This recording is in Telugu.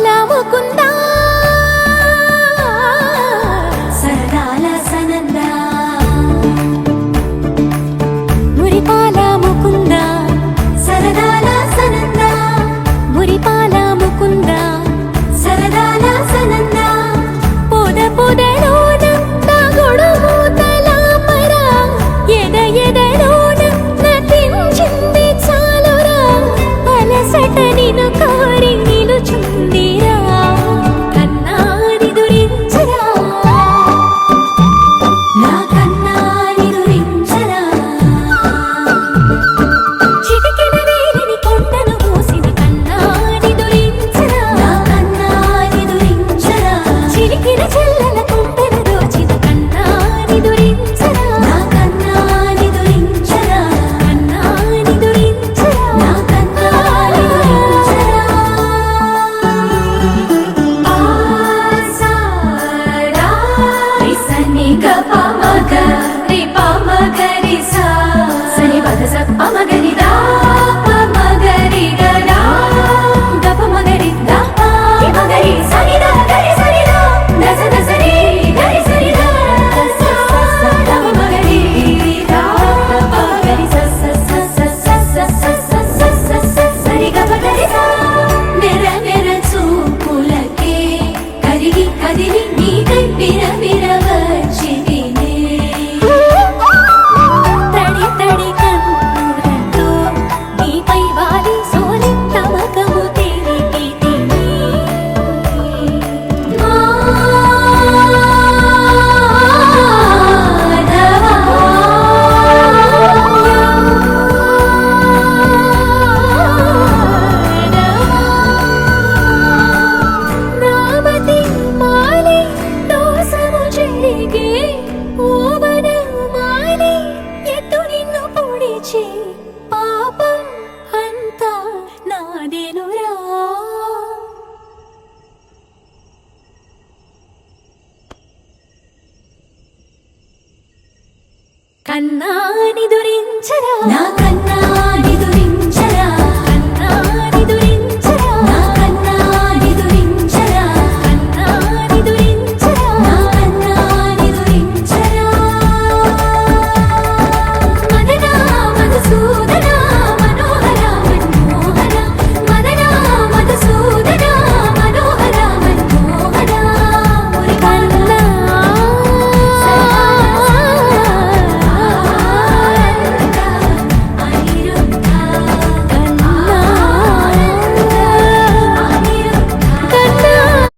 ముకుందా సరదాల సనందా మురిపాల ముకుందా సరదాల సనందా మురిపాల ముకుందా సరదాల సనందా పొద పొదలోన నా గొడుగు తలాపరా ఎద ఎదలోన నటించింది చాలురా అలసట నిన్ను కోరి నిలుచుందిరా కన్నాని దురించరా నా కన్నాని దురించరా చిటికెన వేలిని కొండను మూసిన కన్నాని దురించరా నా కన్నాని దురించరా చిలికిన చెల్లెల కొండను దోచిన కన్నాని దురించరా నా కన్నాని దురించరా కన్నాని దురించరా నా కన్నాని దురించరా ఆసారా రిసని గపమగ రిపమగరిసా సని పదస పమగరిదా పమగరి గదా గపమగరి దా పమగరి సనిదా గరి సనిదా దస దసరి గరి సనిదా స స పమగరి దా పమగరి స స స స స స స స స స సరి గపగరిసా నెర నెర చూపులకే కరిగి కదిలి నీకై విర వచ్చితినే తడి తడి కన్నులతో నీపై వాలి సోలి తమకము తెలిపితినే నామతి మాలి దోసము చెరిగే ఓవన మాలి ఎటు నిన్ను పొడిచి పాపం అంతా నాదేనురా కన్నాని దురించరా నా కన్నా